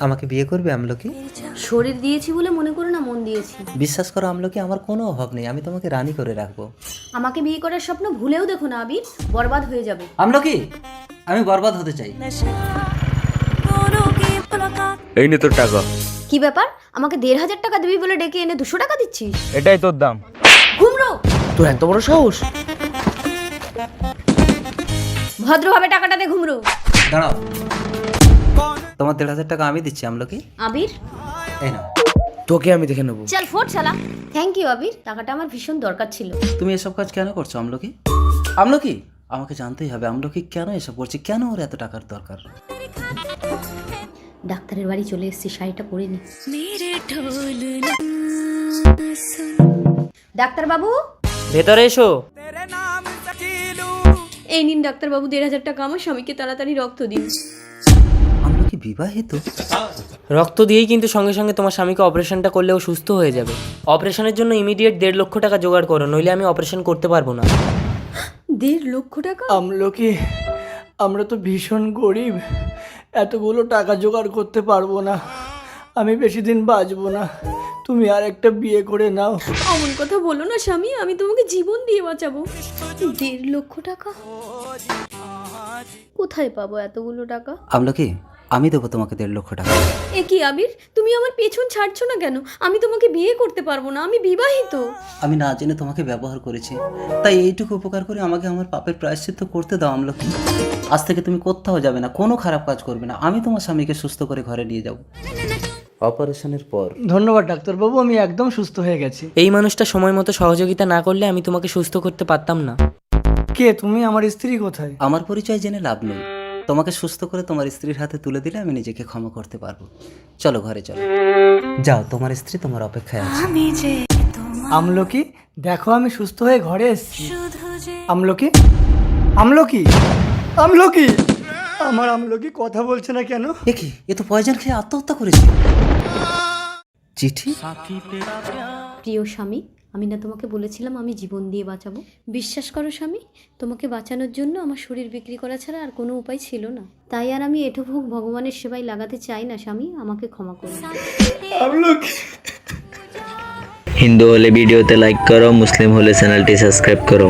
আমাকে বিয়ে করবে আমলকি? শরীর দিয়েছি বলে মনে করো না মন দিয়েছি। বিশ্বাস করো আমলকি, আমার কোনো অভাব নেই, আমি তোমাকে রানী করে রাখবো। আমাকে বিয়ে করার স্বপ্ন ভুলেও দেখো না আবির, বরবাদ হয়ে যাবে। আমলকি, আমি বরবাদ হতে চাই। এই নে তোর টাকা। কি ব্যাপার, আমাকে 1,500 টাকা দিবি বলে ডেকে এনে 200 টাকা দিচ্ছিস? এটাই তোর দাম। ঘুমরো, তোর এত বড় সাহস! ভদ্রভাবে টাকাটা দে ঘুমরো। দাঁড়াও, তোমার 1,500 টাকা আমি দিচ্ছি আমলকি। আবির, এই নাও। তোকে আমি দেখে নেবো। চল ফোট শালা। থ্যাংক ইউ আবির, টাকাটা আমার ভীষণ দরকার ছিল। তুমি এসব কাজ কেন করছো আমলকি? আমলকি, আমাকে জানতেই হবে আমলকি কেন এসব করছে, কেন ওর এত টাকার দরকার। ডাক্তারের বাড়ি চলে এসেছি, শাড়িটা পরে নি। ডাক্তার বাবু, ভেতরে এসো। এই নিন ডাক্তার বাবু 1,500 টাকা, আমার স্বামীকে তাড়াতাড়ি রক্ত দিন। আমলকি বিবাহিত? রক্ত দিয়েই কিন্তু সঙ্গে সঙ্গে তোমার স্বামীকে অপারেশনটা করলেও সুস্থ হয়ে যাবে। অপারেশনের জন্য ইমিডিয়েট 1.5 লক্ষ টাকা জোগাড় করো, নইলে আমি অপারেশন করতে পারবো না। 1.5 লক্ষ টাকা? আমলকি, আমরা তো ভীষণ গরিব, এতগুলো টাকা জোগাড় করতে পারবো না, আমি বেশি দিন বাঁচবো না, তুমি আর একটা বিয়ে করে নাও। অমন কথা বলো না স্বামী, আমি তোমাকে জীবন দিয়ে বাঁচাবো। 1.5 লক্ষ টাকা কোথায় পাবো এতগুলো টাকা? আমলকি, আমি দেবো তোমাকে 1.5 লক্ষ টাকা। এ কি আবির, তুমি আমার পেছন ছাড়ছো না কেন? আমি তোমাকে বিয়ে করতে পারবো না, আমি বিবাহিত। আমি না জেনে তোমাকে ব্যবহার করেছি, তাই এইটুকু উপকার করে আমাকে আমার পাপের প্রায়শ্চিত্ত করতে দাও আমলকি। আজ থেকে তুমি কোথাও যাবে না, কোনো খারাপ কাজ করবে না, আমি তোমার স্বামীকে সুস্থ করে ঘরে নিয়ে যাব অপারেশনের পর। ধন্যবাদ ডাক্তারবাবু, আমি একদম সুস্থ হয়ে গেছি। এই মানুষটা সময় মতো সহযোগিতা না করলে আমি তোমাকে সুস্থ করতে পারতাম না। কে তুমি? আমার স্ত্রী কোথায়? আমার পরিচয় জেনে লাভ নেই, তোমাকে সুস্থ করে তোমার স্ত্রীর হাতে তুলে দিলে আমি নিজেকে ক্ষমা করতে পারবো। চলো ঘরে চলো, যাও, তোমার স্ত্রী তোমার অপেক্ষায় আছে। আমলকি, দেখো আমি সুস্থ হয়ে ঘরে এসেছি। আমলকি, আমলকি, আমলকি, আমার আমলকি কথা বলছে না কেন? এ কি, এ তো পয়জন খেয়ে আত্মহত্যা করেছে। চিঠি? প্রিয় স্বামী, আমি না তোমাকে বলেছিলাম আমি জীবন দিয়ে বাঁচাবো? বিশ্বাস করো স্বামী, তোমাকে বাঁচানোর জন্য আমার শরীর বিক্রি করা ছাড়া আর কোনো উপায় ছিল না। তাই আর আমি এঁটো ভোগ ভগবানের সেবায় লাগাতে চাই না স্বামী, আমাকে ক্ষমা করো। আমলকি। হিন্দু হলে ভিডিওতে লাইক করো, মুসলিম হলে চ্যানেলটি সাবস্ক্রাইব করো।